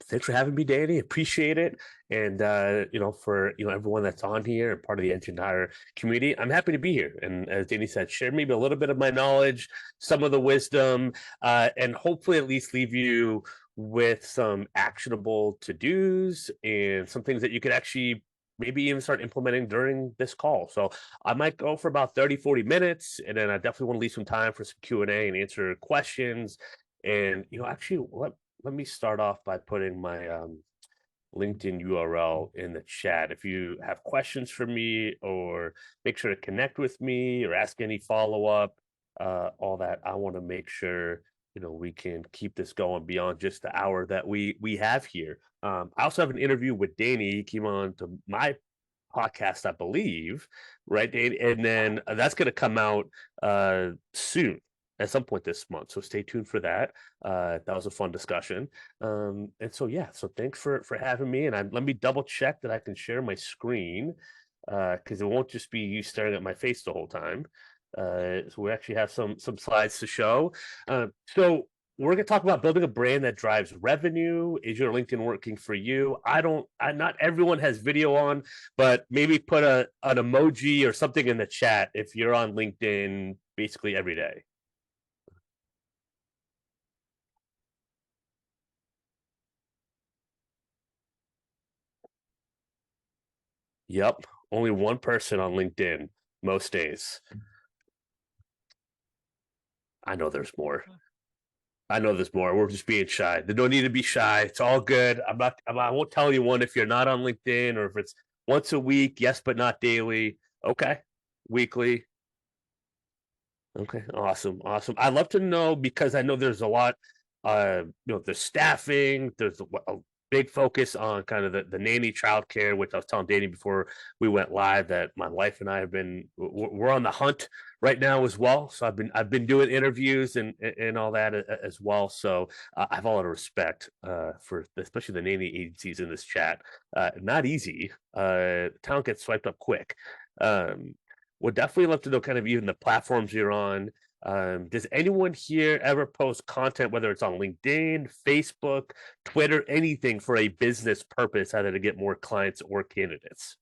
Thanks for having me, Danny. Appreciate it. And for everyone that's on here and part of the Enginehire community, I'm happy to be here. And as Danny said, share maybe a little bit of my knowledge, some of the wisdom, and hopefully at least leave you with some actionable to-dos and some things that you could actually maybe even start implementing during this call. So I might go for about 30, 40 minutes, and then I definitely want to leave some time for some Q&A and answer questions. And actually, let me start off by putting my LinkedIn URL in the chat. If you have questions for me, or make sure to connect with me or ask any follow-up, all that, I want to make sure we can keep this going beyond just the hour that we have here. I also have an interview with Danny. He came on to my podcast, I believe, right, Danny? And then that's going to come out soon, at some point this month. So stay tuned for that. That was a fun discussion. And so, yeah, so thanks for having me. And let me double check that I can share my screen, because it won't just be you staring at my face the whole time. So we actually have some slides to show. So we're going to talk about building a brand that drives revenue. Is your LinkedIn working for you? Not everyone has video on, but maybe put an emoji or something in the chat if you're on LinkedIn basically every day. Yep. Only one person on LinkedIn most days. I know there's more. I know there's more. We're just being shy. There's no need to be shy. It's all good. I won't tell anyone if you're not on LinkedIn, or if it's once a week, yes, but not daily. Okay. Weekly. Okay. Awesome. Awesome. I'd love to know, because I know there's a lot, there's staffing, there's a big focus on kind of the nanny childcare, which I was telling Danny before we went live that my wife and I we're on the hunt right now as well. So I've been doing interviews and all that as well. So I have a lot of respect for especially the nanny agencies in this chat. Not easy. Talent gets swiped up quick. Would definitely love to know kind of even the platforms you're on. Does anyone here ever post content, whether it's on LinkedIn, Facebook, Twitter, anything for a business purpose, either to get more clients or candidates?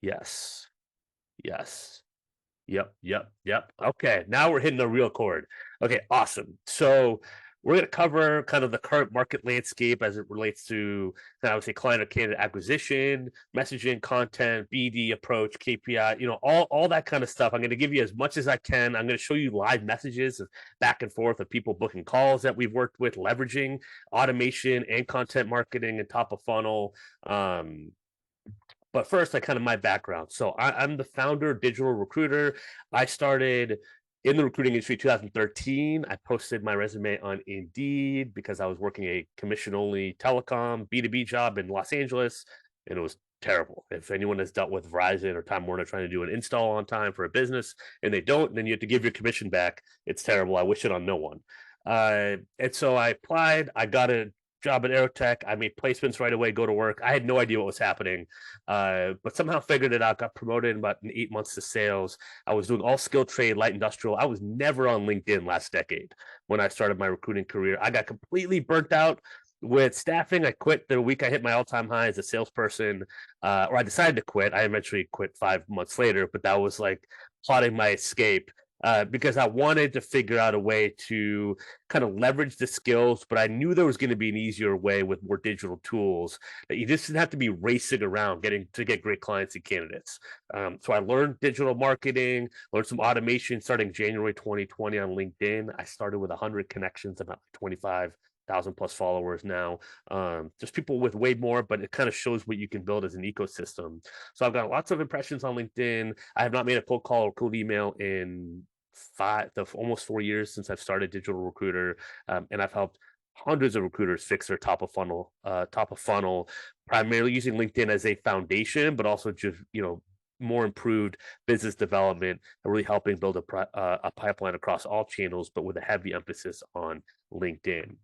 Yes. Yes. Yep, yep, yep. Okay, now we're hitting the real chord. Okay, awesome. So we're going to cover kind of the current market landscape as it relates to, I would say, client or candidate acquisition, messaging, content, BD approach, KPI, all that kind of stuff. I'm going to give you as much as I can. I'm going to show you live messages of back and forth of people booking calls that we've worked with, leveraging automation and content marketing and top of funnel. But first, like kind of my background. So I'm the founder of Digital Recruiter. I started in the recruiting industry 2013. I posted my resume on Indeed because I was working a commission-only telecom B2B job in Los Angeles, and it was terrible. If anyone has dealt with Verizon or Time Warner trying to do an install on time for a business and they don't, then you have to give your commission back. It's terrible. I wish it on no one. And so I applied. I got a job at Aerotech. I made placements right away, go to work. I had no idea what was happening, but somehow figured it out, got promoted in about 8 months to sales. I was doing all skill trade, light industrial. I was never on LinkedIn last decade when I started my recruiting career. I got completely burnt out with staffing. I quit the week I hit my all-time high as a salesperson, or I decided to quit. I eventually quit 5 months later, but that was like plotting my escape. Because I wanted to figure out a way to kind of leverage the skills, but I knew there was going to be an easier way with more digital tools that you just didn't have to be racing around to get great clients and candidates. So I learned digital marketing, learned some automation starting January 2020 on LinkedIn. I started with 100 connections, about 25,000 plus followers now. There's people with way more, but it kind of shows what you can build as an ecosystem. So I've got lots of impressions on LinkedIn. I have not made a cold call or cold email in almost 4 years since I've started Digital Recruiter, and I've helped hundreds of recruiters fix their top of funnel, primarily using LinkedIn as a foundation, but also just more improved business development and really helping build a pipeline across all channels, but with a heavy emphasis on LinkedIn.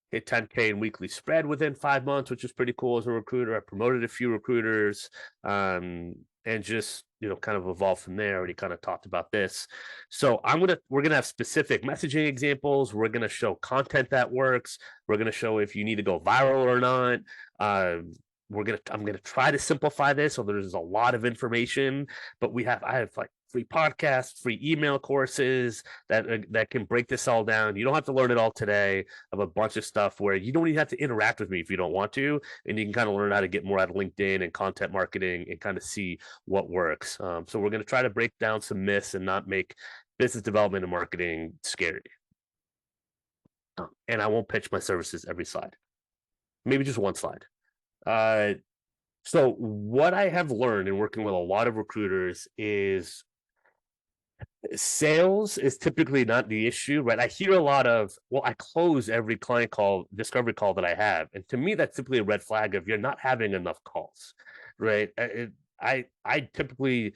Hit 10K in weekly spread within 5 months, which is pretty cool as a recruiter. I promoted a few recruiters, and just kind of evolved from there. Already kind of talked about this. So we're gonna have specific messaging examples. We're gonna show content that works. We're gonna show if you need to go viral or not. I'm gonna try to simplify this, so there's a lot of information, but I have like free podcasts, free email courses that can break this all down. You don't have to learn it all today. Of a bunch of stuff where you don't even have to interact with me if you don't want to, and you can kind of learn how to get more out of LinkedIn and content marketing and kind of see what works. So we're going to try to break down some myths and not make business development and marketing scary. And I won't pitch my services every slide, maybe just one slide. So what I have learned in working with a lot of recruiters is sales is typically not the issue, right? I hear a lot of, well, I close every client call, discovery call that I have. And to me, that's simply a red flag of you're not having enough calls, right? I typically,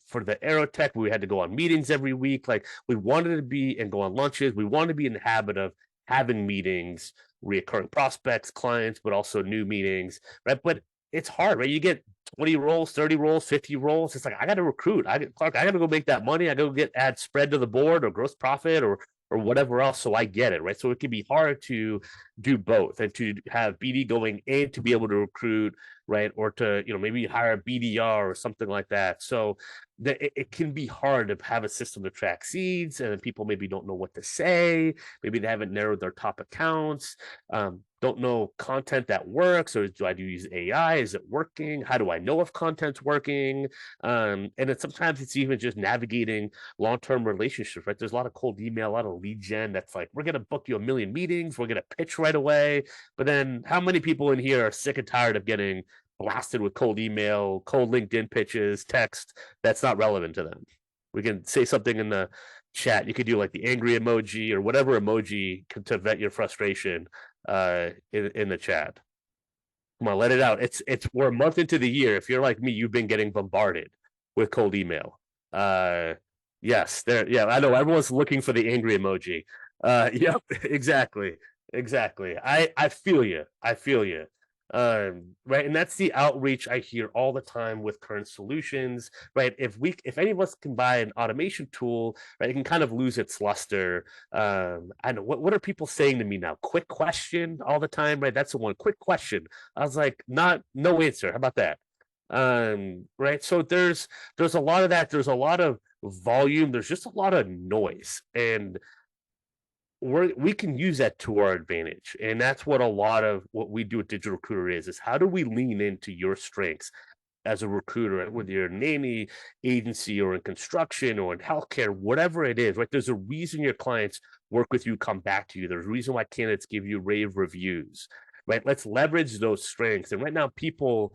for the Aerotech, we had to go on meetings every week. Like we wanted to be and go on lunches. We wanted to be in the habit of having meetings, reoccurring prospects, clients, but also new meetings, right? But it's hard, right? You get 20 roles, 30 roles, 50 roles. It's like, I got to recruit. Clark, I got to go make that money. I go add spread to the board or gross profit or whatever else. So I get it, right? So it can be hard to do both and to have BD going in to be able to recruit, right? Or to, maybe hire a BDR or something like that. So it can be hard to have a system to track seeds, and people maybe don't know what to say. Maybe they haven't narrowed their top accounts. Don't know content that works, or do I use AI? Is it working? How do I know if content's working? And then sometimes it's even just navigating long-term relationships, right? There's a lot of cold email, a lot of lead gen that's like, we're going to book you a million meetings, we're going to pitch right away. But then how many people in here are sick and tired of getting blasted with cold email, cold LinkedIn pitches, text that's not relevant to them? We can say something in the chat. You could do like the angry emoji or whatever emoji to vent your frustration in the chat. Come on, let it out. We're a month into the year. If you're like me, you've been getting bombarded with cold email. Yes, there. Yeah, I know everyone's looking for the angry emoji. Yep, exactly. I feel you. Right, and that's the outreach I hear all the time with current solutions, right? If any of us can buy an automation tool, right, it can kind of lose its luster. I know what are people saying to me now? Quick question all the time, right? That's the one. Quick question. I was like, no answer. How about that? Right. So there's a lot of that. There's a lot of volume. There's just a lot of noise, and we can use that to our advantage. And that's what a lot of what we do at Digital Recruiter is how do we lean into your strengths as a recruiter, whether you're in any agency or in construction or in healthcare, whatever it is, right? There's a reason your clients work with you, come back to you. There's a reason why candidates give you rave reviews, right? Let's leverage those strengths. And right now, people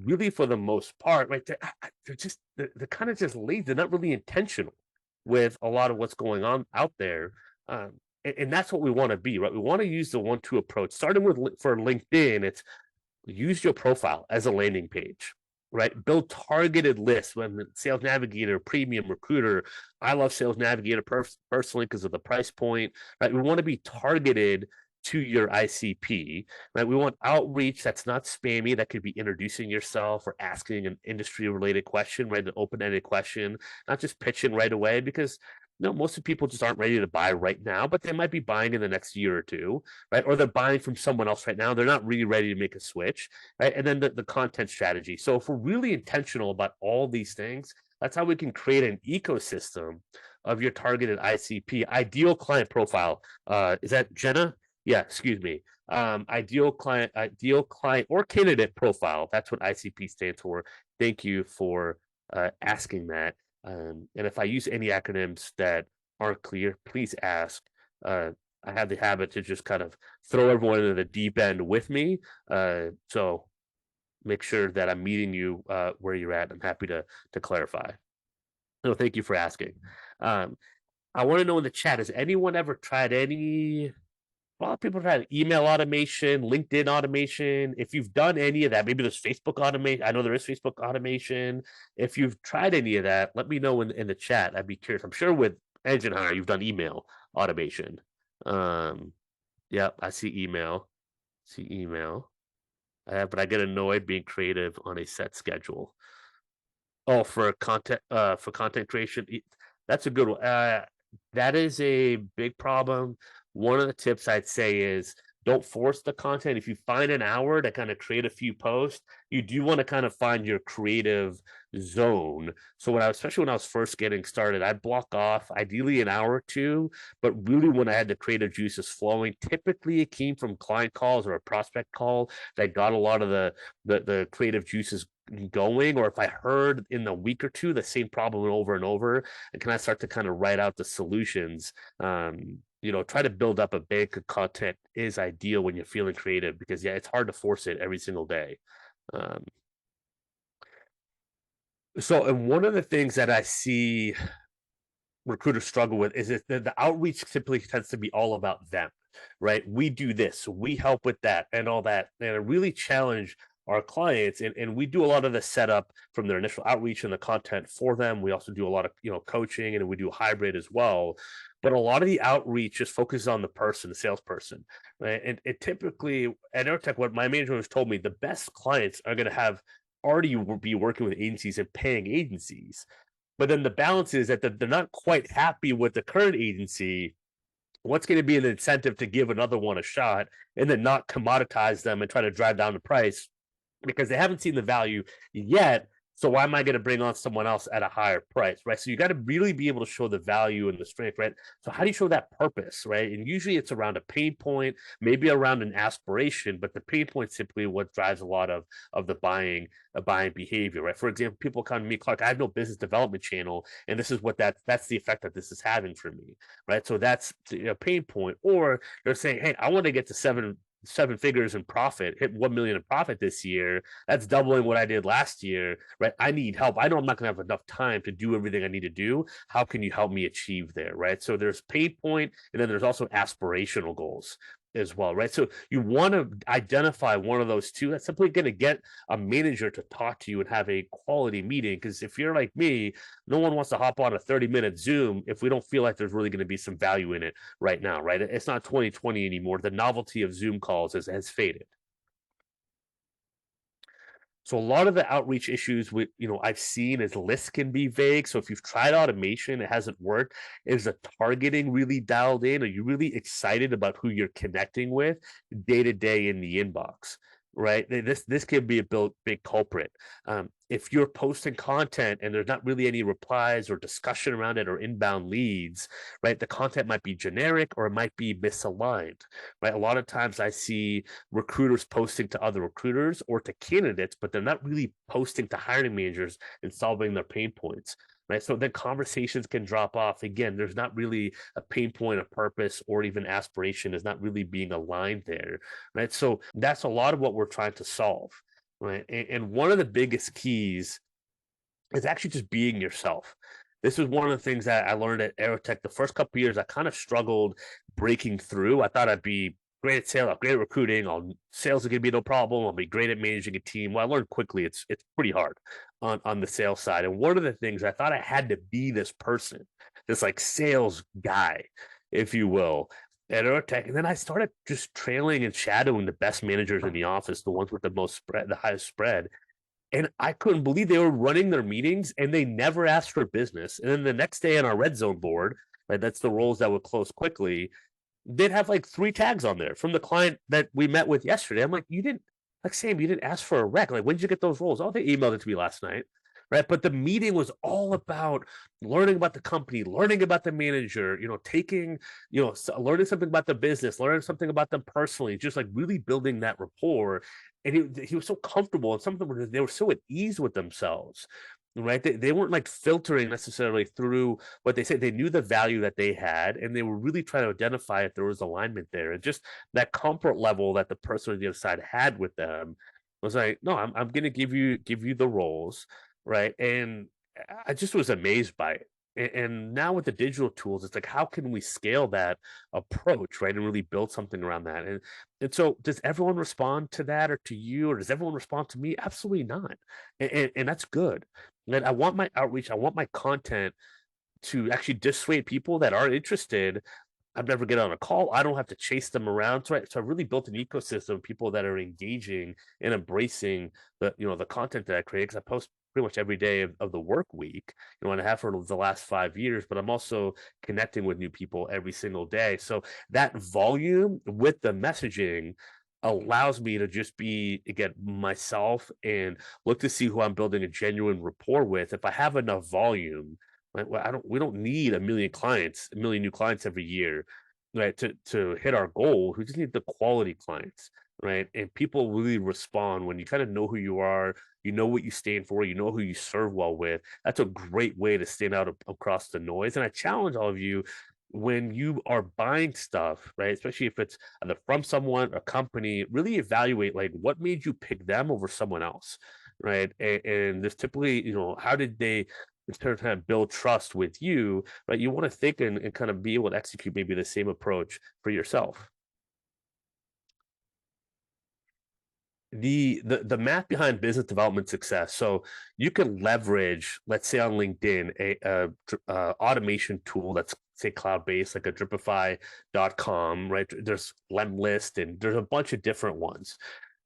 really, for the most part, right, they're kind of just lazy. They're not really intentional with a lot of what's going on out there. And that's what we want to be, right? We want to use the 1-2 approach. Starting with for LinkedIn, it's use your profile as a landing page, right? Build targeted lists. When Sales Navigator, Premium, Recruiter. I love Sales Navigator personally because of the price point, right? We want to be targeted to your ICP, right? We want outreach that's not spammy, that could be introducing yourself or asking an industry related question, right? An open-ended question, not just pitching right away, because most of the people just aren't ready to buy right now, but they might be buying in the next year or two, right? Or they're buying from someone else right now. They're not really ready to make a switch, right? And then the content strategy. So if we're really intentional about all these things, that's how we can create an ecosystem of your targeted ICP. Ideal client profile. Is that Jenna? Yeah, excuse me. Ideal client or candidate profile. That's what ICP stands for. Thank you for asking that. And if I use any acronyms that aren't clear, please ask. I have the habit to just kind of throw everyone into the deep end with me. So make sure that I'm meeting you where you're at. I'm happy to clarify. So thank you for asking. I want to know in the chat, has anyone ever tried any? A lot of people try email automation, LinkedIn automation. If you've done any of that, maybe there's Facebook automation. I know there is Facebook automation. If you've tried any of that, let me know in the chat. I'd be curious. I'm sure with Enginehire, you've done email automation. Yeah, I see email. But I get annoyed being creative on a set schedule. Oh, for content creation, that's a good one. That is a big problem. One of the tips I'd say is don't force the content. If you find an hour to kind of create a few posts, you do want to kind of find your creative zone. So especially when I was first getting started, I'd block off ideally an hour or two, but really when I had the creative juices flowing, typically it came from client calls or a prospect call that got a lot of the creative juices going, or if I heard in a week or two the same problem over and over, and can I start to kind of write out the solutions? Try to build up a bank of content is ideal when you're feeling creative because yeah, it's hard to force it every single day. Um, and one of the things that I see recruiters struggle with is that the outreach simply tends to be all about them, right? We do this, we help with that, and all that, and I really challenge our clients, and we do a lot of the setup from their initial outreach and the content for them. We also do a lot of coaching, and we do hybrid as well. But a lot of the outreach just focuses on the person, the salesperson, right? And it typically at Airtech, what my manager has told me, the best clients are going to have already be working with agencies and paying agencies, but then the balance is that they're not quite happy with the current agency. What's going to be an incentive to give another one a shot and then not commoditize them and try to drive down the price because they haven't seen the value yet. So why am I going to bring on someone else at a higher price, right? So you got to really be able to show the value and the strength, right? So how do you show that purpose, right? And usually it's around a pain point, maybe around an aspiration, but the pain point simply what drives a lot of the buying behavior, right? For example, people come to me, Clark, I have no business development channel, and this is what that's the effect that this is having for me, right? So that's a pain point. Or they're saying, hey, I want to get to seven figures in profit, hit 1 million in profit this year. That's doubling what I did last year, right? I need help. I know I'm not going to have enough time to do everything I need to do. How can you help me achieve there, right? So there's pain point, and then there's also aspirational goals as well, right? So you want to identify one of those two. That's simply going to get a manager to talk to you and have a quality meeting. Because if you're like me, no one wants to hop on a 30-minute Zoom if we don't feel like there's really going to be some value in it right now, right? It's not 2020 anymore. The novelty of Zoom calls has faded. So a lot of the outreach issues I've seen is lists can be vague. So if you've tried automation, it hasn't worked. Is the targeting really dialed in? Are you really excited about who you're connecting with day to day in the inbox? Right. This can be a big culprit. If you're posting content and there's not really any replies or discussion around it or inbound leads, right? The content might be generic or it might be misaligned, right? A lot of times I see recruiters posting to other recruiters or to candidates, but they're not really posting to hiring managers and solving their pain points. Right. So then conversations can drop off. Again, there's not really a pain point, a purpose, or even aspiration is not really being aligned there. Right. So that's a lot of what we're trying to solve. Right. And one of the biggest keys is actually just being yourself. This is one of the things that I learned at Aerotech. The first couple of years, I kind of struggled breaking through. I thought I'd be great at sales, great at recruiting. Sales are gonna be no problem. I'll be great at managing a team. Well, I learned quickly it's pretty hard on the sales side. And one of the things I thought I had to be this person, this like sales guy, if you will, at Aerotech. And then I started just trailing and shadowing the best managers in the office, the ones with the most spread, the highest spread. And I couldn't believe they were running their meetings and they never asked for business. And then the next day on our red zone board, right, that's the roles that would close quickly, they'd have like 3 tags on there from the client that we met with yesterday. I'm like, you didn't, like, Sam, you didn't ask for a rec. Like, when did you get those roles? Oh, they emailed it to me last night. Right. But the meeting was all about learning about the company, learning about the manager, taking, learning something about the business, learning something about them personally, just like really building that rapport. And he was so comfortable and something where they were so at ease with themselves. Right. They weren't like filtering necessarily through what they said. They knew the value that they had, and they were really trying to identify if there was alignment there. And just that comfort level that the person on the other side had with them was like, no, I'm going to give you the roles. Right. And I just was amazed by it. And now with the digital tools, it's like, how can we scale that approach, right? And really build something around that. And so does everyone respond to that or to you, or does everyone respond to me? Absolutely not. And that's good. And I want my outreach, I want my content to actually dissuade people that are interested. I'd never get on a call. I don't have to chase them around. So I really built an ecosystem of people that are engaging and embracing the content that I create, because I post pretty much every day of the work week, and I have for the last 5 years, but I'm also connecting with new people every single day. So that volume with the messaging allows me to just be, again, myself and look to see who I'm building a genuine rapport with. If I have enough volume, right, well, we don't need a million new clients every year, right, to hit our goal. We just need the quality clients, right? And people really respond when you kind of know who you are, you know what you stand for, you know who you serve well with. That's a great way to stand out across the noise. And I challenge all of you, when you are buying stuff, right, especially if it's either from someone, a company, really evaluate like what made you pick them over someone else, right? And there's typically, how did they kind of build trust with you, right? You want to think and kind of be able to execute maybe the same approach for yourself. The math behind business development success. So you can leverage, let's say on LinkedIn, a automation tool that's, say, cloud based, like a Dripify.com, right? There's Lemlist and there's a bunch of different ones.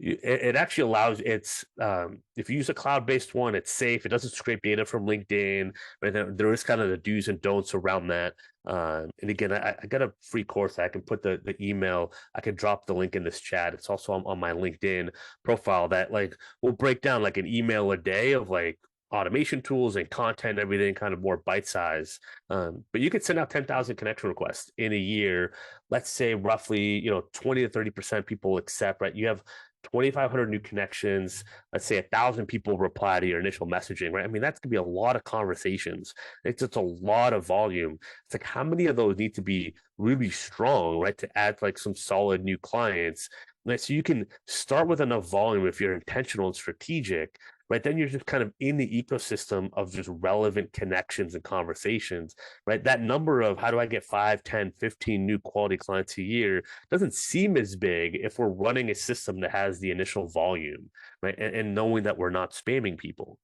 It actually allows, if you use a cloud based one, it's safe. It doesn't scrape data from LinkedIn. Right? There is kind of the do's and don'ts around that. And again, I got a free course. I can put the email. I can drop the link in this chat. It's also on my LinkedIn profile that like will break down like an email a day of like automation tools and content, everything kind of more bite size. But you could send out 10,000 connection requests in a year. Let's say roughly, 20 to 30% people accept, right? You have 2,500 new connections. Let's say 1,000 people reply to your initial messaging, right? I mean, that's gonna be a lot of conversations. It's just a lot of volume. It's like how many of those need to be really strong, right, to add like some solid new clients. Right? So you can start with enough volume if you're intentional and strategic, right? Then you're just kind of in the ecosystem of just relevant connections and conversations, right? That number of how do I get 5, 10, 15 new quality clients a year doesn't seem as big if we're running a system that has the initial volume, right? And knowing that we're not spamming people.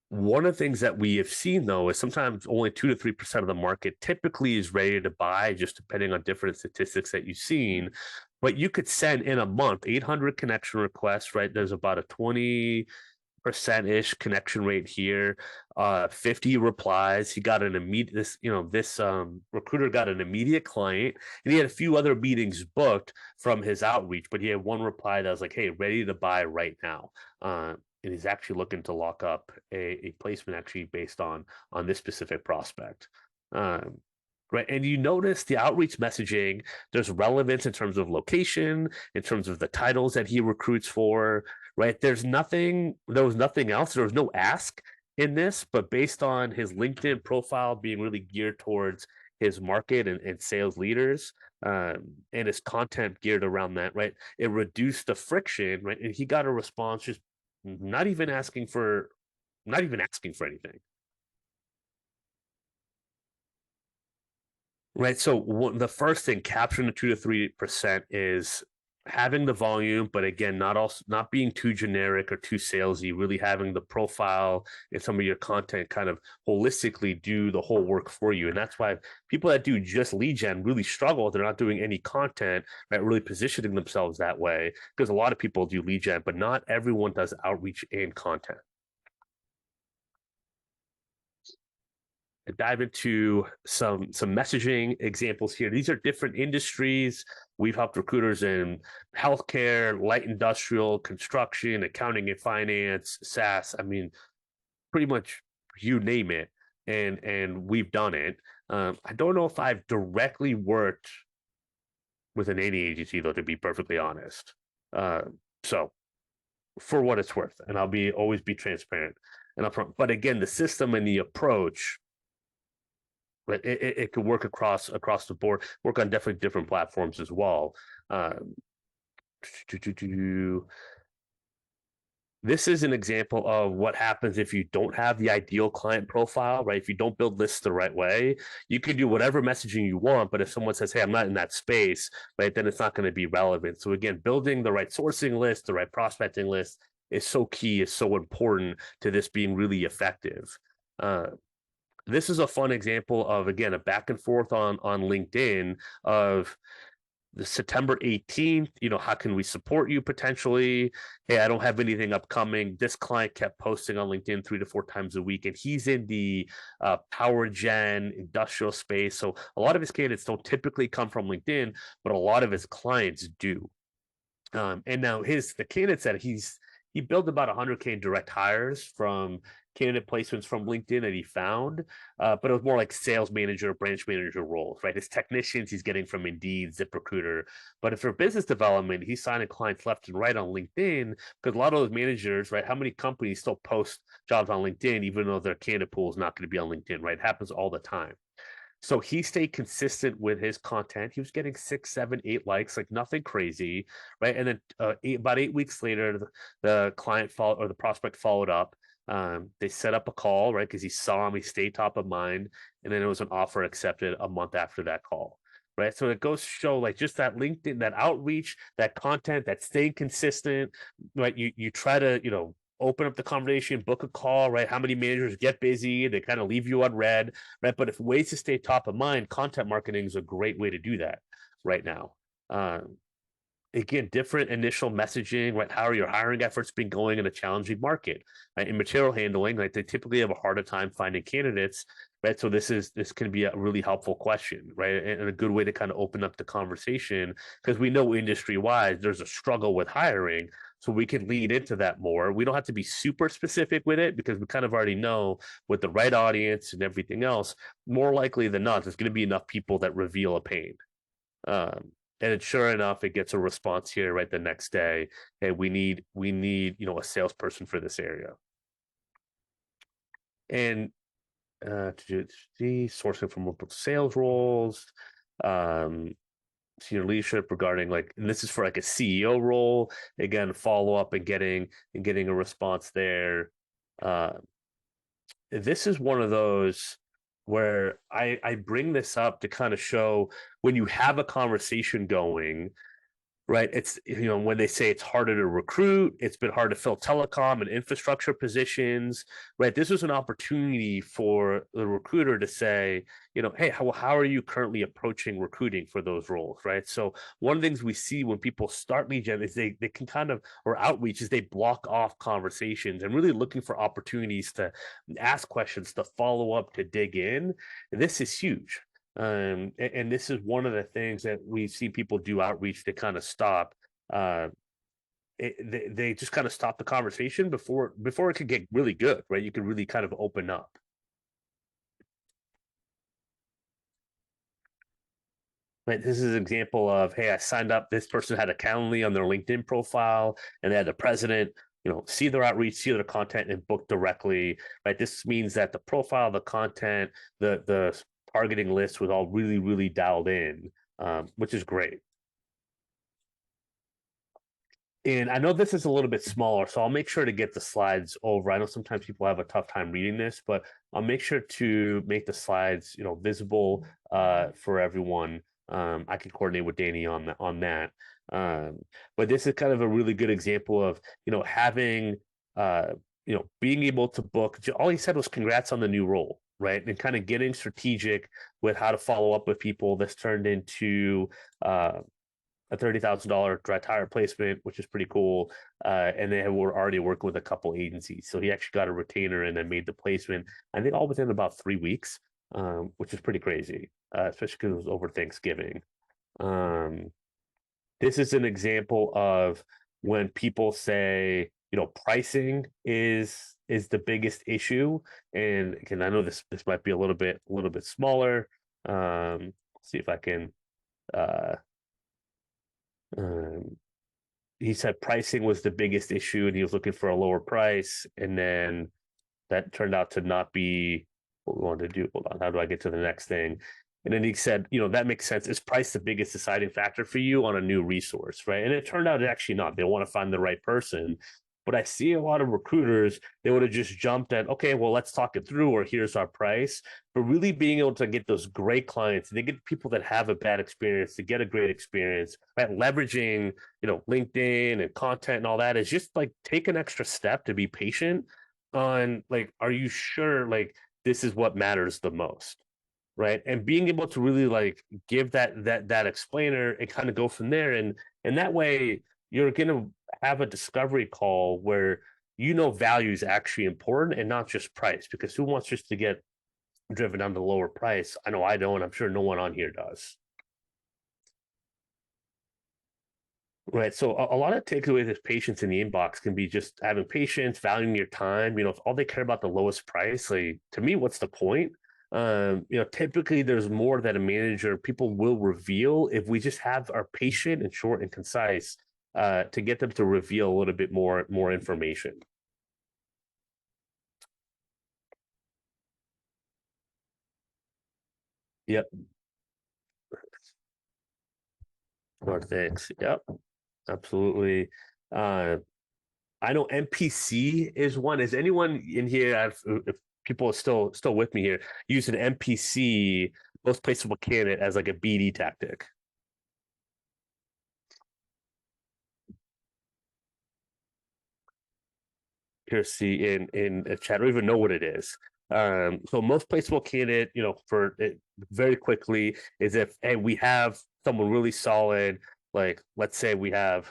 One of the things that we have seen though is sometimes only 2 to 3% of the market typically is ready to buy, just depending on different statistics that you've seen. But you could send in a month 800 connection requests, right? There's about a 20% ish connection rate here, 50 replies. He got an immediate, this recruiter got an immediate client, and he had a few other meetings booked from his outreach, but he had one reply that was like, hey, ready to buy right now. And he's actually looking to lock up a placement actually based on this specific prospect. Um, right. And you notice the outreach messaging, there's relevance in terms of location, in terms of the titles that he recruits for, right? There was nothing else. There was no ask in this, but based on his LinkedIn profile being really geared towards his market and sales leaders, and his content geared around that, right? It reduced the friction, right? And he got a response just not even asking for anything. Right. So the first thing, capturing the 2 to 3% is having the volume, but again, not being too generic or too salesy. Really having the profile and some of your content kind of holistically do the whole work for you. And that's why people that do just lead gen really struggle. They're not doing any content, right? Really positioning themselves that way, because a lot of people do lead gen, but not everyone does outreach and content. Dive into some messaging examples here. These are different industries. We've helped recruiters in healthcare, light industrial, construction, accounting and finance, SaaS. I mean, pretty much you name it, and we've done it. I don't know if I've directly worked with an any agency though, to be perfectly honest. Uh, so for what it's worth, and I'll be always be transparent and upfront. But again, the system and the approach, but it could work across the board, work on definitely different platforms as well. Um, this is an example of what happens if you don't have the ideal client profile, right? If you don't build lists the right way, you can do whatever messaging you want, but if someone says, hey, I'm not in that space, right, then it's not going to be relevant. So again, building the right sourcing list, the right prospecting list is so key, is so important to this being really effective. This is a fun example of, again, a back and forth on LinkedIn of the September 18th, how can we support you potentially? Hey, I don't have anything upcoming. This client kept posting on LinkedIn 3 to 4 times a week, and he's in the power gen industrial space. So a lot of his candidates don't typically come from LinkedIn, but a lot of his clients do. And now the candidates that he built about 100K in direct hires from candidate placements from LinkedIn that he found, but it was more like sales manager, branch manager roles, right? His technicians he's getting from Indeed, ZipRecruiter. But for business development, he's signing clients left and right on LinkedIn because a lot of those managers, right? How many companies still post jobs on LinkedIn even though their candidate pool is not going to be on LinkedIn, right? It happens all the time. So he stayed consistent with his content. He was getting 6, 7, 8 likes, like nothing crazy, right? And then about 8 weeks later, the client followed or the prospect followed up. They set up a call, right? Because he saw him, he stayed top of mind, and then it was an offer accepted a month after that call, right? So it goes to show like just that LinkedIn, that outreach, that content, that staying consistent, right? You try to open up the conversation, book a call, right? How many managers get busy? They kind of leave you unread, right? But if ways to stay top of mind, content marketing is a great way to do that right now. Again, different initial messaging, right? How are your hiring efforts been going in a challenging market? Right? In material handling, like they typically have a harder time finding candidates, right? So this can be a really helpful question, right? And a good way to kind of open up the conversation because we know industry wise there's a struggle with hiring. So we can lean into that more. We don't have to be super specific with it because we kind of already know with the right audience and everything else, more likely than not, there's going to be enough people that reveal a pain. And sure enough, it gets a response here right the next day. Hey, we need a salesperson for this area. And to sourcing from multiple sales roles, senior leadership regarding and this is for like a CEO role. Again, follow up and getting a response there. This is one of those where I bring this up to kind of show when you have a conversation going, right? It's when they say it's harder to recruit, it's been hard to fill telecom and infrastructure positions, right? This was an opportunity for the recruiter to say, hey, how are you currently approaching recruiting for those roles, right? So one of the things we see when people start lead gen is they can kind of, or outreach is they block off conversations and really looking for opportunities to ask questions, to follow up, to dig in. And this is huge. And this is one of the things that we see people do outreach to kind of stop. They just kind of stop the conversation before it could get really good, right? You could really kind of open up. Right, this is an example of, hey, I signed up. This person had a Calendly on their LinkedIn profile, and they had the president, see their outreach, see their content, and book directly. Right, this means that the profile, the content, the targeting list was all really, really dialed in, which is great. And I know this is a little bit smaller, so I'll make sure to get the slides over. I know sometimes people have a tough time reading this, but I'll make sure to make the slides, visible for everyone. I can coordinate with Danny on that. But this is kind of a really good example of, having, being able to book. All he said was congrats on the new role, right? And kind of getting strategic with how to follow up with people. This turned into a $30,000 direct hire placement, which is pretty cool. And they were already working with a couple agencies. So he actually got a retainer and then made the placement, I think all within about 3 weeks, which is pretty crazy, especially because it was over Thanksgiving. This is an example of when people say, pricing is the biggest issue. And again, I know this might be a little bit smaller. See if I can he said pricing was the biggest issue and he was looking for a lower price. And then that turned out to not be what we wanted to do. Hold on, how do I get to the next thing? And then he said, that makes sense. Is price the biggest deciding factor for you on a new resource, right? And it turned out actually not. They want to find the right person. But I see a lot of recruiters, they would have just jumped at, okay, well, let's talk it through, or here's our price. But really being able to get those great clients, they get people that have a bad experience to get a great experience, right? Leveraging, LinkedIn and content and all that is just take an extra step to be patient on are you sure this is what matters the most? right? And being able to really like give that explainer and kind of go from there, and that way you're gonna have a discovery call where value is actually important and not just price, because who wants just to get driven down to lower price? I know I don't. I'm sure no one on here does. Right. So a lot of takeaways as patients in the inbox can be just having patience, valuing your time. If all they care about the lowest price, like to me, what's the point? Typically there's more that a manager people will reveal if we just have our patient and short and concise to get them to reveal a little bit more information. Yep. Or thanks. Yep. Absolutely. Uh, I know MPC is one. Is anyone in here, if people are still with me here, using MPC, most placeable candidate, as like a BD tactic? Here, see in chat, I don't even know what it is. So most placeable candidate, for it very quickly is if, hey, we have someone really solid, like let's say we have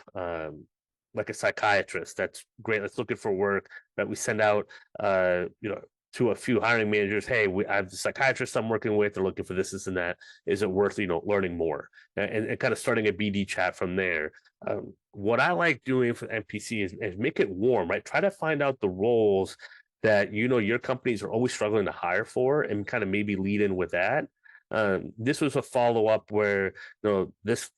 like a psychiatrist that's great, that's looking for work, that we send out to a few hiring managers, hey, I have the psychiatrist I'm working with, they're looking for this and that. Is it worth learning more? And kind of starting a BD chat from there. What I like doing for NPC is make it warm, right? Try to find out the roles that your companies are always struggling to hire for, and kind of maybe lead in with that. This was a follow up where this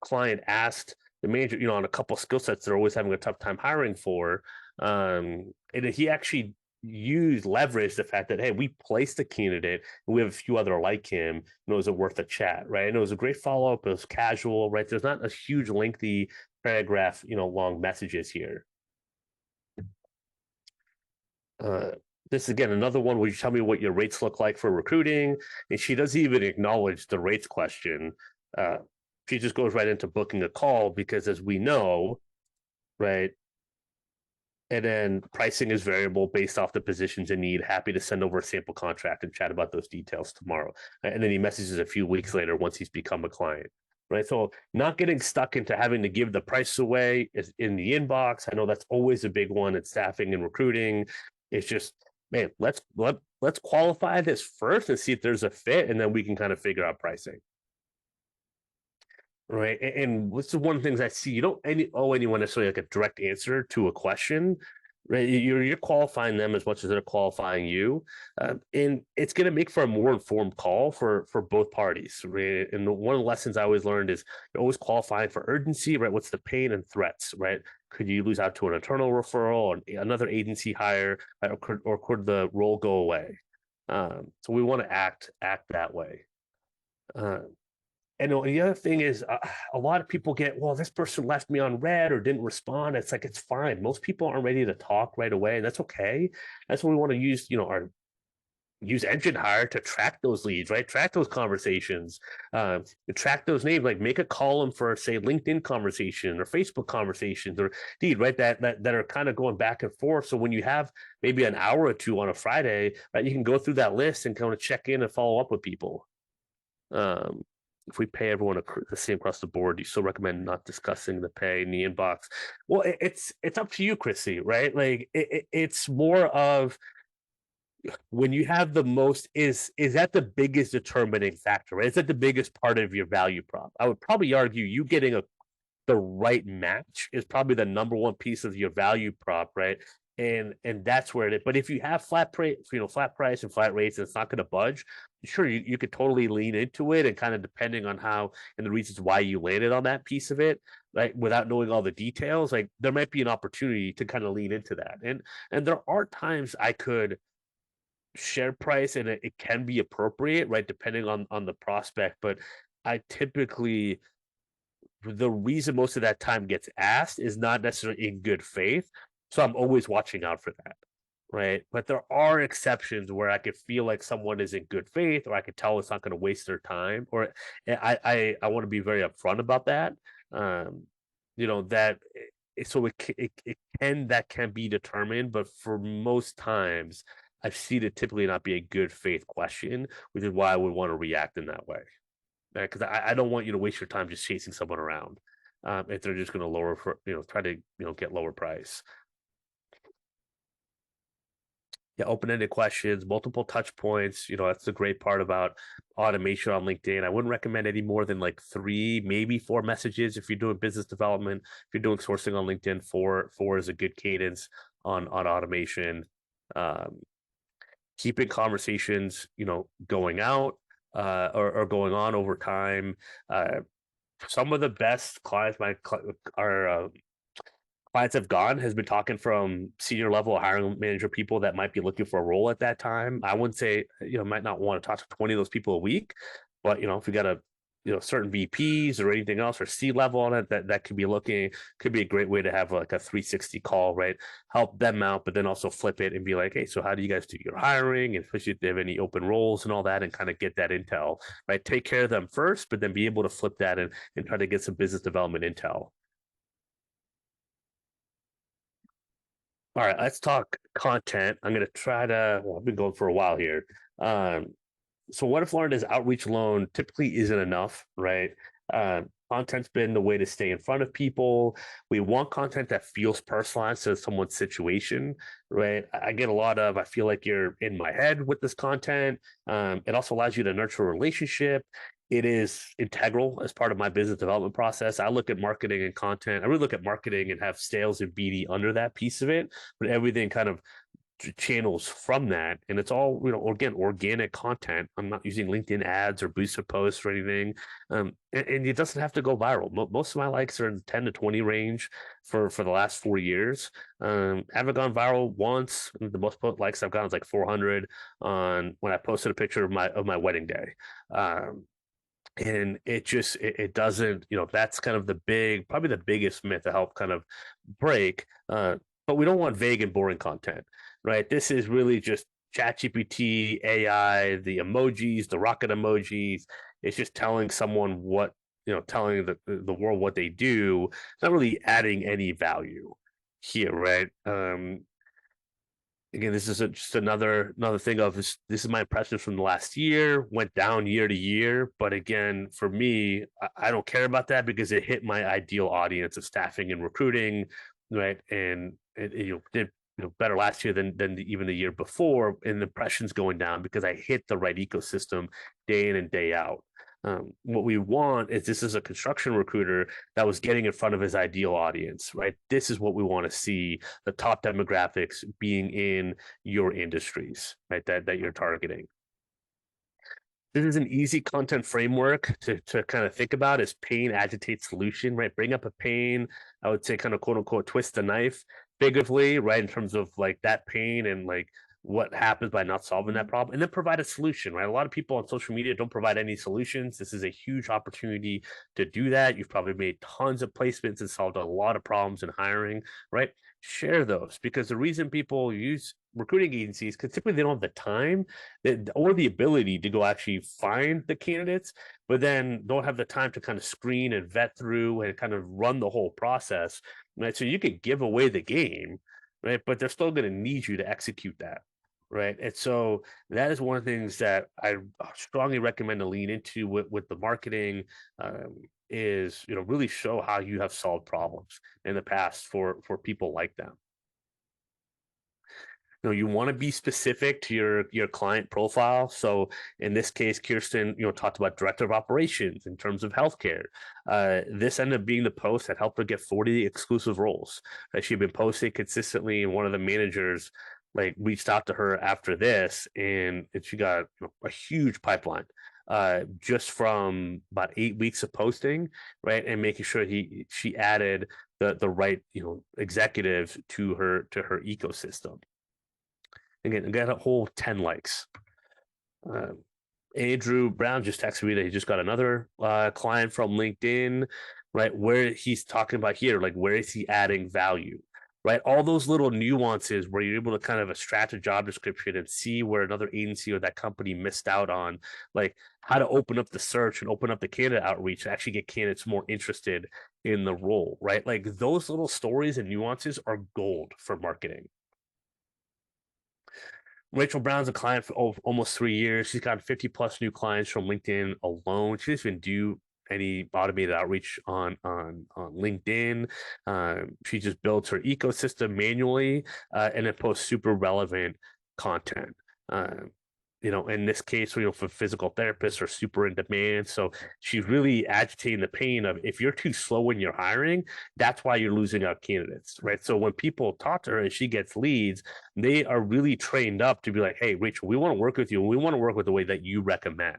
client asked the manager, on a couple skill sets they're always having a tough time hiring for, and he actually use leverage the fact that, hey, we placed a candidate and we have a few other like him, is it worth a chat, right? And it was a great follow-up. It was casual, right? There's not a huge lengthy paragraph, long messages here. uh this is again another one where you tell me what your rates look like for recruiting, and she doesn't even acknowledge the rates question. uh she just goes right into booking a call, because as we know, right, and then pricing is variable based off the positions in need. Happy to send over a sample contract and chat about those details tomorrow. And then he messages a few weeks later once he's become a client. Right. So not getting stuck into having to give the price away is in the inbox. I know that's always a big one in staffing and recruiting. It's just, man, let's qualify this first and see if there's a fit, and then we can kind of figure out pricing. Right. And what's the one of the things I see? You don't owe anyone necessarily like a direct answer to a question, right? You're qualifying them as much as they're qualifying you, and it's going to make for a more informed call for both parties. Right? And one of the lessons I always learned is you're always qualifying for urgency, right? What's the pain and threats, right? Could you lose out to an internal referral or another agency hire, right? Or could the role go away? So we want to act that way. Uh, and the other thing is, a lot of people get, well, this person left me on red or didn't respond. It's like, it's fine. Most people aren't ready to talk right away, and that's okay. That's what we want to use, use Enginehire to track those leads, right? Track those conversations, track those names. Like make a column for, say, LinkedIn conversation or Facebook conversations, or indeed, right, that are kind of going back and forth. So when you have maybe an hour or two on a Friday, right, you can go through that list and kind of check in and follow up with people. Um, if we pay everyone the same across the board, do you still recommend not discussing the pay in the inbox? Well, it's up to you, Chrissy, right? Like it's more of, when you have the most, is that the biggest determining factor, right? Is that the biggest part of your value prop? I would probably argue you getting the right match is probably the number one piece of your value prop, right? And that's where it is. But if you have flat price, flat price and flat rates, and it's not going to budge, sure, you could totally lean into it, and kind of depending on how and the reasons why you landed on that piece of it, right, without knowing all the details, like there might be an opportunity to kind of lean into that. And there are times I could share price, and it can be appropriate, right, depending on the prospect. But I typically, the reason most of that time gets asked is not necessarily in good faith. So I'm always watching out for that. Right. But there are exceptions where I could feel like someone is in good faith, or I could tell it's not going to waste their time. Or I want to be very upfront about that. That so it can be determined, but for most times I've seen it typically not be a good faith question, which is why I would want to react in that way. Because I don't want you to waste your time just chasing someone around if they're just going to lower for try to get lower price. Yeah, open-ended questions, multiple touch points. That's the great part about automation on LinkedIn. I wouldn't recommend any more than like 3, maybe 4 messages if you're doing business development. If you're doing sourcing on LinkedIn, four is a good cadence on automation. Um, Keeping conversations, going out or going on over time. Some of the best clients are clients have gone has been talking from senior level hiring manager people that might be looking for a role at that time. I wouldn't say, might not want to talk to 20 of those people a week, but if you got a certain VPs or anything else or C level on it that could be a great way to have like a 360 call, right? Help them out, but then also flip it and be like, hey, so how do you guys do your hiring? And especially if they have any open roles and all that, and kind of get that intel, right? Take care of them first, but then be able to flip that and try to get some business development intel. All right, let's talk content. I'm going to try to, well, I've been going for a while here. Um, so what if learned is outreach alone typically isn't enough, right? Content's been the way to stay in front of people. We want content that feels personalized to someone's situation, right? I get a lot of, I feel like you're in my head with this content. It also allows you to nurture a relationship. It is integral as part of my business development process. I look at marketing and content. I really look at marketing and have sales and BD under that piece of it, but everything kind of channels from that, and it's all again organic content. I'm not using LinkedIn ads or booster posts or anything, and it doesn't have to go viral. Most of my likes are in 10 to 20 range for the last 4 years. Haven't gone viral once. The most likes I've gotten is like 400 on when I posted a picture of my wedding day. And it doesn't, that's kind of probably the biggest myth to help kind of break. But we don't want vague and boring content, right? This is really just ChatGPT, AI, the emojis, the rocket emojis. It's just telling someone telling the world what they do. It's not really adding any value here, right? Again, this is just another thing of this. This is my impressions from the last year. Went down year to year, but again, for me, I don't care about that because it hit my ideal audience of staffing and recruiting, right? And it did better last year than even the year before, and the impressions going down because I hit the right ecosystem day in and day out. What we want is this is a construction recruiter that was getting in front of his ideal audience, right? This is what we want to see, the top demographics being in your industries, right? That you're targeting. This is an easy content framework to kind of think about is pain, agitate, solution, right? Bring up a pain, I would say kind of quote unquote twist the knife figuratively, right? In terms of like that pain and like what happens by not solving that problem, and then provide a solution, right? A lot of people on social media don't provide any solutions. This is a huge opportunity to do that. You've probably made tons of placements and solved a lot of problems in hiring, right? Share those, because the reason people use recruiting agencies, because typically they don't have the time or the ability to go actually find the candidates, but then don't have the time to kind of screen and vet through and kind of run the whole process, right? So you could give away the game, right? But they're still going to need you to execute that, right? And so that is one of the things that I strongly recommend to lean into with the marketing, is really show how you have solved problems in the past for people like them. You want to be specific to your client profile. So in this case, Kirsten, talked about director of operations in terms of healthcare. This ended up being the post that helped her get 40 exclusive roles that she'd been posting consistently, and one of the managers like reached out to her after this, and she got a huge pipeline just from about 8 weeks of posting, right, and making sure she added the right executives to her ecosystem. Again, got a whole 10 likes. Uh, Andrew Brown just texted me that he just got another client from LinkedIn, right? Where he's talking about here, like where is he adding value, right? All those little nuances where you're able to kind of extract a job description and see where another agency or that company missed out on, like how to open up the search and open up the candidate outreach to actually get candidates more interested in the role, right? Like those little stories and nuances are gold for marketing. Rachel Brown's a client for almost 3 years. She's got 50 plus new clients from LinkedIn alone. She doesn't even do any automated outreach on LinkedIn. She just builds her ecosystem manually, and then posts super relevant content. Uh, in this case, for physical therapists are super in demand. So she's really agitating the pain of if you're too slow when you're hiring, that's why you're losing out candidates, right? So when people talk to her and she gets leads, they are really trained up to be like, hey, Rachel, we want to work with you. And we want to work with the way that you recommend.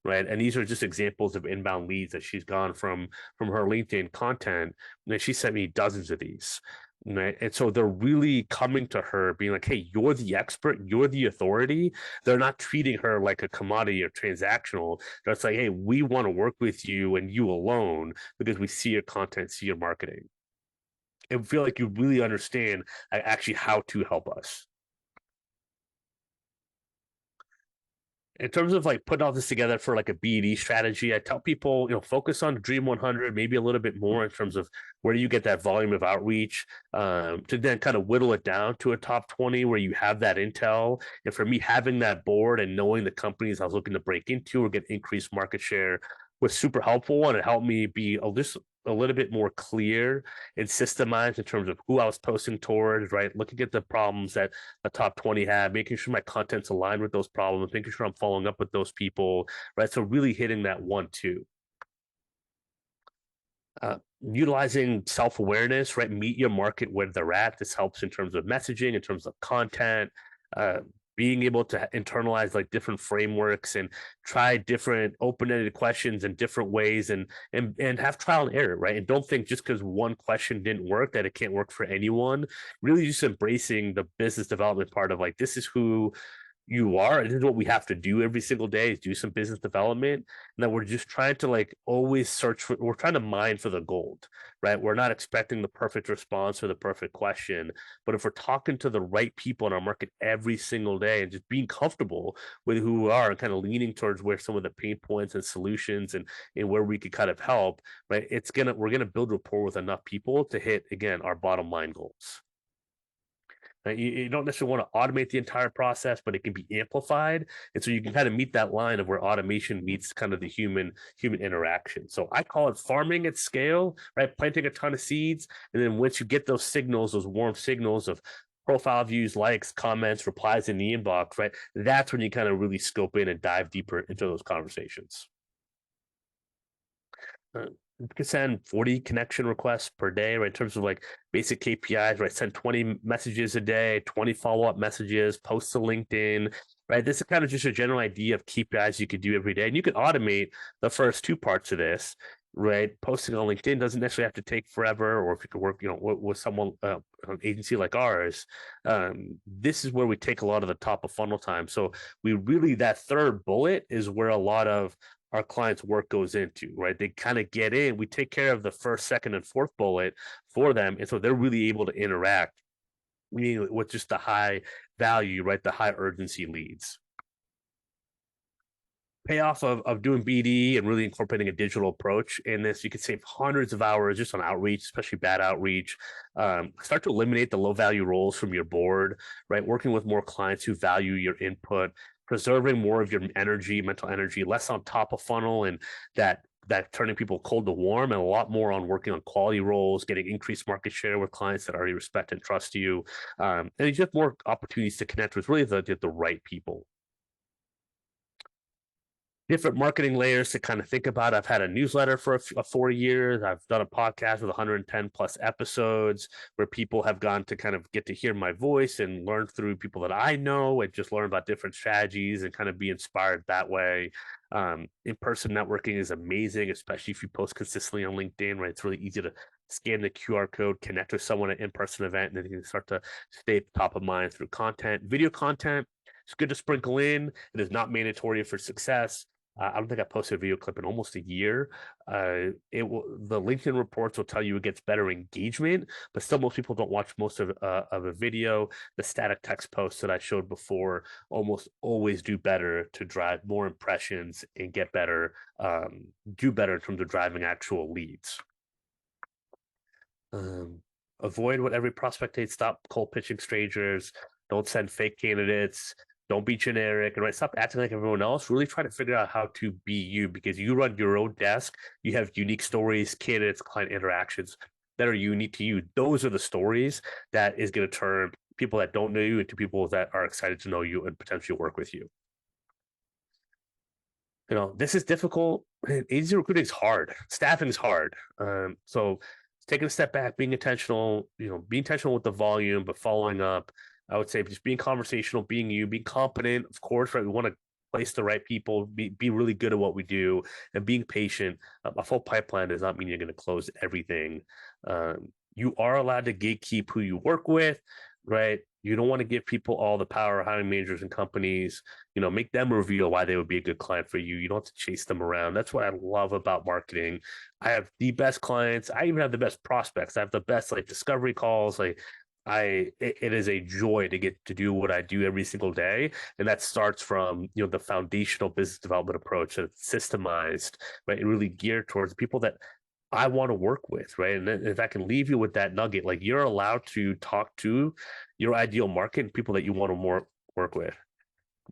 Right. And these are just examples of inbound leads that she's gone from her LinkedIn content. And she sent me dozens of these. Right. And so they're really coming to her being like, hey, you're the expert, you're the authority. They're not treating her like a commodity or transactional. They're like, hey, we want to work with you and you alone because we see your content, see your marketing, and feel like you really understand actually how to help us. In terms of like putting all this together for like a BD strategy, I tell people, focus on Dream 100, maybe a little bit more in terms of where you get that volume of outreach, to then kind of whittle it down to a top 20 where you have that intel. And for me, having that board and knowing the companies I was looking to break into or get increased market share was super helpful, and it helped me be just a little bit more clear and systemized in terms of who I was posting towards, right? Looking at the problems that the top 20 have, making sure my content's aligned with those problems, making sure I'm following up with those people, right? So really hitting that 1-2. Utilizing self-awareness, right? Meet your market where they're at. This helps in terms of messaging, in terms of content, uh, being able to internalize like different frameworks and try different open-ended questions in different ways, and have trial and error, right? And don't think just because one question didn't work that it can't work for anyone. Really just embracing the business development part of like, this is who you are, and this is what we have to do every single day, is do some business development. And that we're just trying to like always we're trying to mine for the gold, right? We're not expecting the perfect response or the perfect question, but if we're talking to the right people in our market every single day and just being comfortable with who we are and kind of leaning towards where some of the pain points and solutions and where we could kind of help, right? We're gonna build rapport with enough people to hit again our bottom line goals. You don't necessarily want to automate the entire process, but it can be amplified, and so you can kind of meet that line of where automation meets kind of the human interaction. So I call it farming at scale, right? Planting a ton of seeds, and then once you get those signals, those warm signals of profile views, likes, comments, replies in the inbox, right? That's when you kind of really scope in and dive deeper into those conversations. You can send 40 connection requests per day, right? In terms of like basic KPIs, right? Send 20 messages a day, 20 follow-up messages, post to LinkedIn, right? This is kind of just a general idea of KPIs you could do every day. And you could automate the first two parts of this, right? Posting on LinkedIn doesn't necessarily have to take forever, or if you could work, with someone, an agency like ours, this is where we take a lot of the top of funnel time. So we really, that third bullet is where a lot of our clients' work goes into, right? They kind of get in, we take care of the first, second, and fourth bullet for them. And so they're really able to interact, meaning with just the high value, right? The high urgency leads. Payoff of doing BD and really incorporating a digital approach in this, you could save hundreds of hours just on outreach, especially bad outreach. Start to eliminate the low value roles from your board, right? Working with more clients who value your input, preserving more of your energy, mental energy, less on top of funnel and that turning people cold to warm, and a lot more on working on quality roles, getting increased market share with clients that already respect and trust you. And you just have more opportunities to connect with really the right people. Different marketing layers to kind of think about. I've had a newsletter for 4 years. I've done a podcast with 110 plus episodes where people have gone to kind of get to hear my voice and learn through people that I know and just learn about different strategies and kind of be inspired that way. In-person networking is amazing, especially if you post consistently on LinkedIn, right? It's really easy to scan the QR code, connect with someone at an in-person event, and then you can start to stay top of mind through content. Video content, it's good to sprinkle in. It is not mandatory for success. I don't think I posted a video clip in almost a year. The LinkedIn reports will tell you it gets better engagement, but still most people don't watch most of a video. The static text posts that I showed before almost always do better to drive more impressions and get better, do better in terms of driving actual leads. Avoid what every prospect hates. Stop cold pitching strangers. Don't send fake candidates. Don't be generic, and right, stop acting like everyone else. Really try to figure out how to be you, because you run your own desk. You have unique stories, candidates, client interactions that are unique to you. Those are the stories that is going to turn people that don't know you into people that are excited to know you and potentially work with you. This is difficult. Agency recruiting is hard. Staffing is hard. So taking a step back, being intentional, be intentional with the volume, but following up. I would say just being conversational, being you, being competent. Of course, right? We want to place the right people, be really good at what we do, and being patient. A full pipeline does not mean you're going to close everything. You are allowed to gatekeep who you work with, right? You don't want to give people all the power, hiring managers and companies. Make them reveal why they would be a good client for you. You don't have to chase them around. That's what I love about marketing. I have the best clients. I even have the best prospects. I have the best discovery calls. It is a joy to get to do what I do every single day. And that starts from, the foundational business development approach that's systemized, right? And really geared towards people that I want to work with, right? And then if I can leave you with that nugget, you're allowed to talk to your ideal market and people that you want to more work with.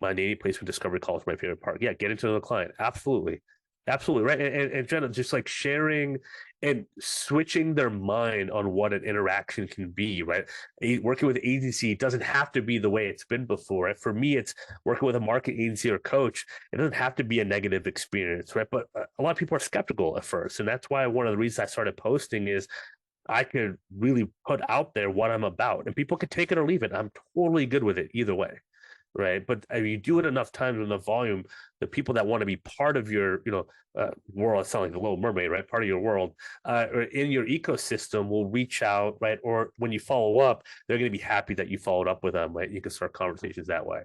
My daily placement discovery call is my favorite part. Yeah, get into the client. Absolutely. Absolutely. Right. And Jenna, just sharing and switching their mind on what an interaction can be, right? Working with agency doesn't have to be the way it's been before. Right? For me, it's working with a market agency or coach. It doesn't have to be a negative experience, right? But a lot of people are skeptical at first. And that's why one of the reasons I started posting is I could really put out there what I'm about, and people could take it or leave it. I'm totally good with it either way, right? But you do it enough times with enough volume, the people that want to be part of your, world, it's not like the Little Mermaid, right? Part of your world, or in your ecosystem will reach out, right? Or when you follow up, they're going to be happy that you followed up with them, right? You can start conversations that way.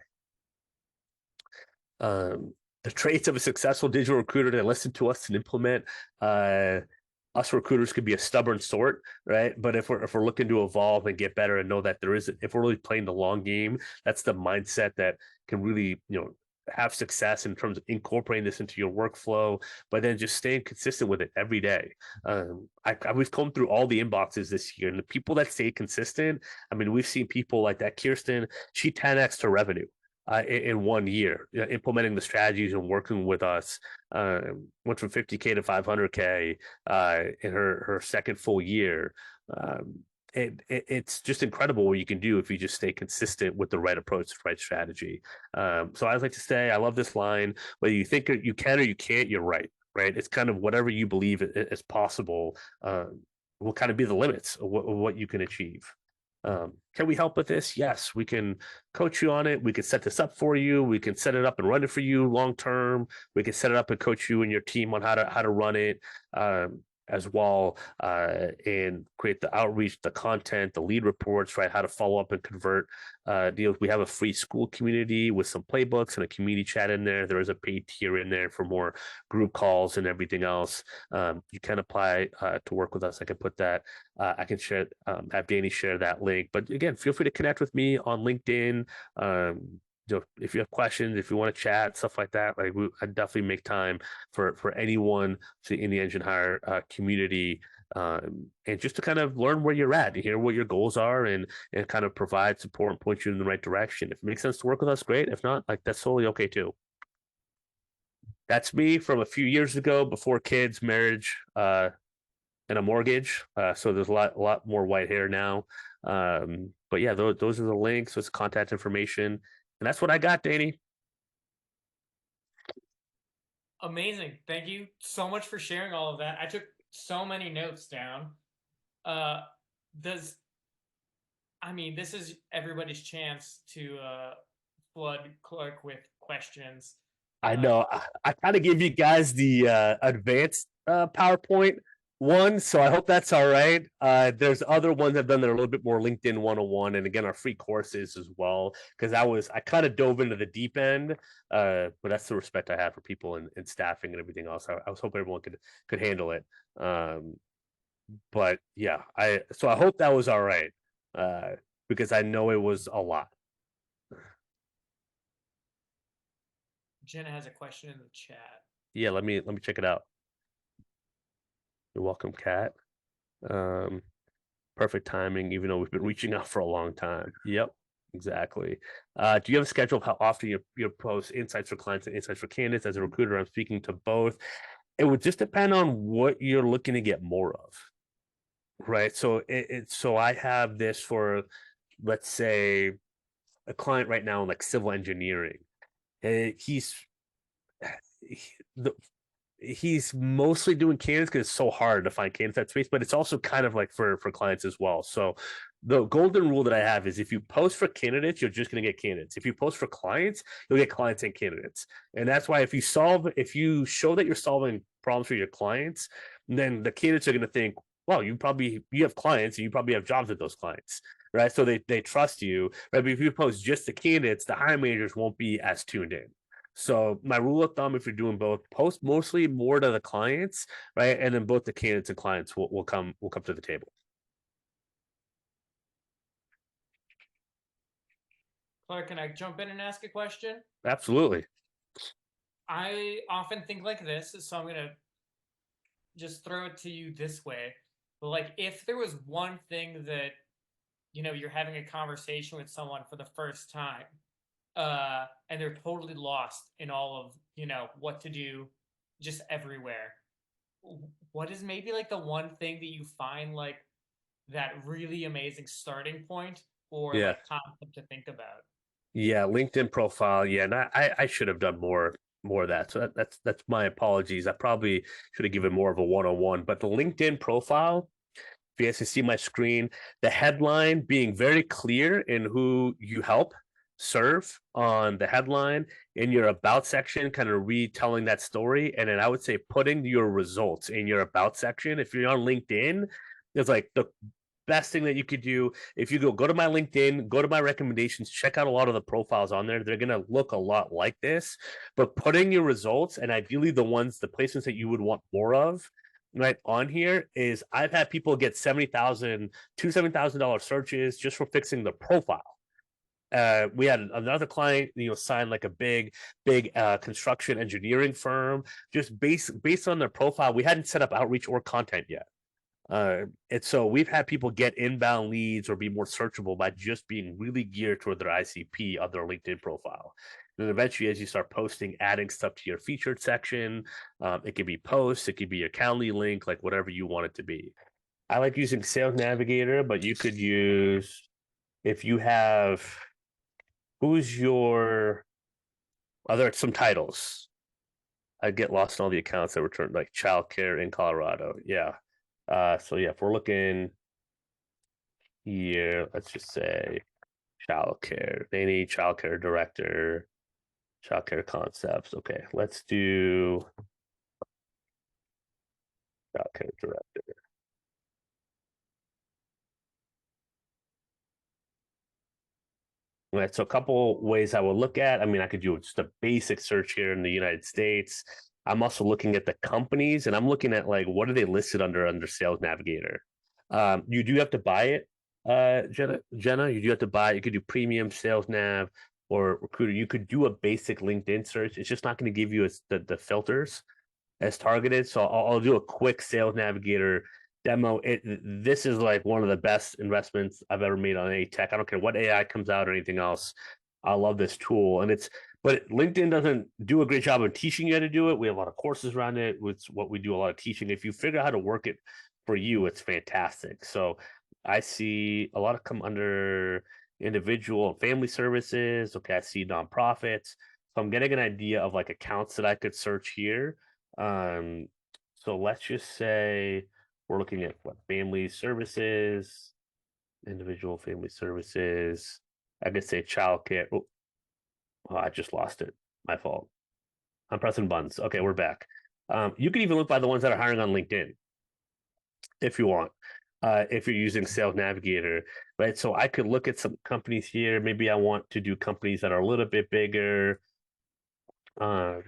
The traits of a successful digital recruiter that listen to us and implement. Us recruiters could be a stubborn sort, right? But if we're looking to evolve and get better and know that if we're really playing the long game, that's the mindset that can really, have success in terms of incorporating this into your workflow, but then just staying consistent with it every day. We've come through all the inboxes this year, and the people that stay consistent, I mean, we've seen people like that. Kirsten, she 10x to revenue in 1 year, implementing the strategies and working with us. Went from 50K to 500K in her second full year. It's just incredible what you can do if you just stay consistent with the right approach, the right strategy. So I'd like to say, I love this line: whether you think you can or you can't, you're right. Right? It's kind of whatever you believe is possible will kind of be the limits of what you can achieve. Can we help with this? Yes, we can coach you on it. We can set this up for you. We can set it up and run it for you long term. We can set it up and coach you and your team on how to run it. As well, and create the outreach, the content, the lead reports, right? How to follow up and convert deals. We have a free school community with some playbooks and a community chat in there. There is a paid tier in there for more group calls and everything else. You can apply to work with us. I can put that. I can share, have Danny share that link. But again, feel free to connect with me on LinkedIn. If you have questions, if you want to chat, stuff like that, I definitely make time for anyone in the Enginehire community, and just to kind of learn where you're at, and hear what your goals are, and kind of provide support and point you in the right direction. If it makes sense to work with us, great. If not, that's totally okay too. That's me from a few years ago, before kids, marriage, and a mortgage. So there's a lot more white hair now. But yeah, those are the links. Those contact information. And that's what I got, Danny. Amazing. Thank you so much for sharing all of that. I took so many notes down. This is everybody's chance to flood Clark with questions. I know. I kind of gave you guys the advanced PowerPoint one, so I hope that's all right. There's other ones I've done that are a little bit more LinkedIn 101, and again, our free courses as well, because I kind of dove into the deep end, but that's the respect I have for people and staffing and everything else. I was hoping everyone could handle it. But yeah, so I hope that was all right, because I know it was a lot. Jenna has a question in the chat. Yeah, let me check it out. You're welcome, Kat. Perfect timing, even though we've been reaching out for a long time. Yep. Exactly. Do you have a schedule of how often you post insights for clients and insights for candidates? As a recruiter, I'm speaking to both. It would just depend on what you're looking to get more of, right? So so I have this for, let's say, a client right now in like civil engineering. He's he, the, he's mostly doing candidates because it's so hard to find candidates that space, but it's also kind of like for clients as well. So the golden rule that I have is if you post for candidates, you're just going to get candidates. If you post for clients, you'll get clients and candidates. And that's why if you show that you're solving problems for your clients, then the candidates are going to think, well, you have clients and you probably have jobs with those clients. Right. So they trust you. Right. But if you post just the candidates, the hiring managers won't be as tuned in. So my rule of thumb, if you're doing both, post mostly more to the clients, right? And then both the candidates and clients will come to the table. Clark, can I jump in and ask a question? Absolutely. I often think like this, so I'm gonna just throw it to you this way. But like, if there was one thing that you're having a conversation with someone for the first time, and they're totally lost in all of what to do, just everywhere. What is maybe like the one thing that you find like that really amazing starting point or Yeah. like concept to think about? Yeah. LinkedIn profile. Yeah. And I should have done more of that. So that's my apologies. I probably should have given more of a one-on-one. But the LinkedIn profile, if you guys can see my screen, the headline being very clear in who you help serve on the headline, in your about section, kind of retelling that story. And then I would say putting your results in your about section. If you're on LinkedIn, it's like the best thing that you could do. If you go to my LinkedIn, go to my recommendations, check out a lot of the profiles on there. They're going to look a lot like this, but putting your results, and ideally the placements that you would want more of, right on here, is I've had people get $70,000 searches just for fixing the profile. We had another client, sign like a big construction engineering firm, just based on their profile. We hadn't set up outreach or content yet. And so we've had people get inbound leads or be more searchable by just being really geared toward their ICP on their LinkedIn profile. And then eventually, as you start posting, adding stuff to your featured section, it could be posts, it could be your Calendly link, like whatever you want it to be. I like using Sales Navigator, but you could use, if you have, who's your other, some titles. I get lost in all the accounts that return like childcare in Colorado. Yeah. So yeah, if we're looking here, let's just say childcare. They need childcare director, childcare concepts. Okay, let's do childcare director. Right, so a couple ways I would look at. I mean, I could do just a basic search here in the United States. I'm also looking at the companies, and I'm looking at like what are they listed under Sales Navigator. You do have to buy it, Jenna. You do have to buy it. You could do premium Sales Nav or Recruiter. You could do a basic LinkedIn search. It's just not going to give you the filters as targeted. So I'll do a quick Sales Navigator demo. This is like one of the best investments I've ever made on any tech. I don't care what AI comes out or anything else. I love this tool, and but LinkedIn doesn't do a great job of teaching you how to do it. We have a lot of courses around it. It's what we do, a lot of teaching. If you figure out how to work it for you, it's fantastic. So I see a lot of come under individual and family services. Okay, I see nonprofits. So I'm getting an idea of like accounts that I could search here. So let's just say we're looking at what family services, individual family services. I could say childcare. Oh, I just lost it. My fault. I'm pressing buttons. Okay, we're back. You can even look by the ones that are hiring on LinkedIn if you want. If you're using Sales Navigator, right? So I could look at some companies here. Maybe I want to do companies that are a little bit bigger. Um,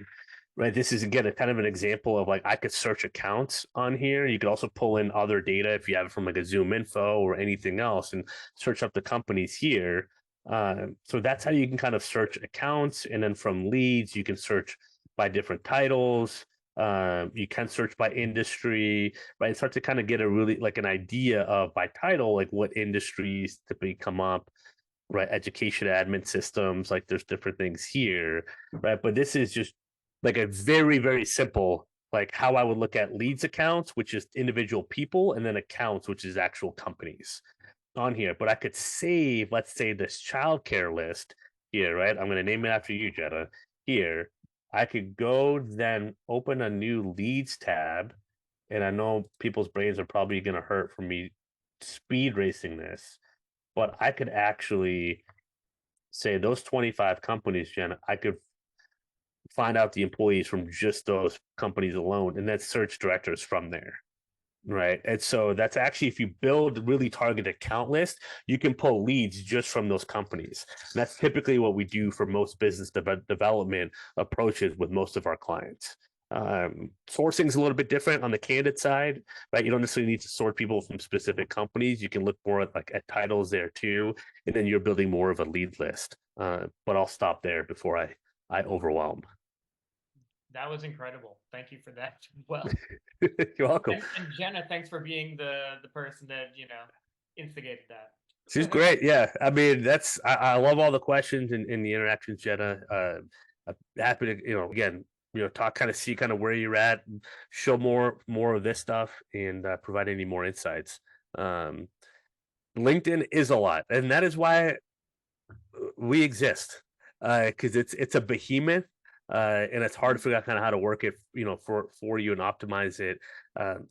right, this is again a kind of an example of like I could search accounts on here. You could also pull in other data if you have it from like a Zoom info or anything else and search up the companies here. So that's how you can kind of search accounts, and then from leads you can search by different titles. You can search by industry, right, and start to kind of get a really like an idea of by title like what industries typically come up. right? Education admin systems, like there's different things here, right? But this is just like a very, very simple, like how I would look at leads accounts, which is individual people, and then accounts, which is actual companies on here. But I could save, let's say, this childcare list here, right? I'm going to name it after you, Jetta. Here, I could go then open a new leads tab, and I know people's brains are probably going to hurt from me speed racing this, but I could actually say those 25 companies, Jenna, I could find out the employees from just those companies alone and then search directors from there. Right. And so that's actually, if you build really targeted account list, you can pull leads just from those companies. And that's typically what we do for most business development approaches with most of our clients. Sourcing is a little bit different on the candidate side, right? You don't necessarily need to sort people from specific companies. You can look more at like at titles there too, and then you're building more of a lead list. But I'll stop there before I overwhelm. That was incredible. Thank you for that. Well, You're welcome. and Jenna, thanks for being the person that instigated She's that. great. Yeah. I mean, I love all the questions and the interactions, Jenna. I'm happy to, again, talk, kind of see kind of where you're at, and show more of this stuff, and provide any more insights. Um, LinkedIn is a lot, and that is why we exist, because it's a behemoth, and it's hard to figure out kind of how to work it, for you and optimize it. Um,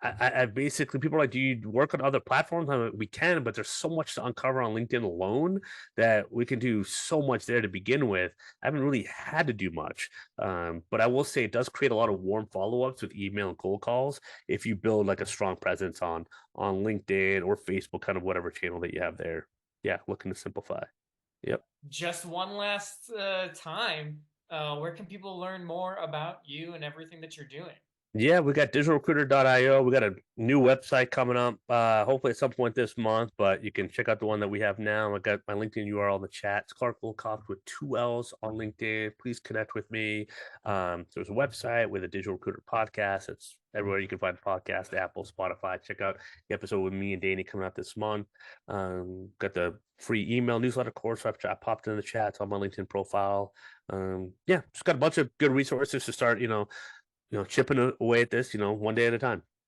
I basically, people are like, do you work on other platforms? I'm like, we can, but there's so much to uncover on LinkedIn alone that we can do so much there to begin with. I haven't really had to do much, but I will say it does create a lot of warm follow-ups with email and cold calls if you build like a strong presence on LinkedIn or Facebook, kind of whatever channel that you have there. Yeah, looking to simplify. Yep. Just one last time, where can people learn more about you and everything that you're doing? Yeah, we got digitalrecruiter.io. We got a new website coming up, hopefully at some point this month, but you can check out the one that we have now. I got my LinkedIn URL in the chat. It's Clark Willcox with 2 L's on LinkedIn. Please connect with me. There's a website with a digital recruiter podcast. It's everywhere you can find podcast, Apple, Spotify. Check out the episode with me and Danny coming out this month. Got the free email newsletter course I popped in the chat. It's on my LinkedIn profile. Yeah, just got a bunch of good resources to start, chipping away at this, one day at a time.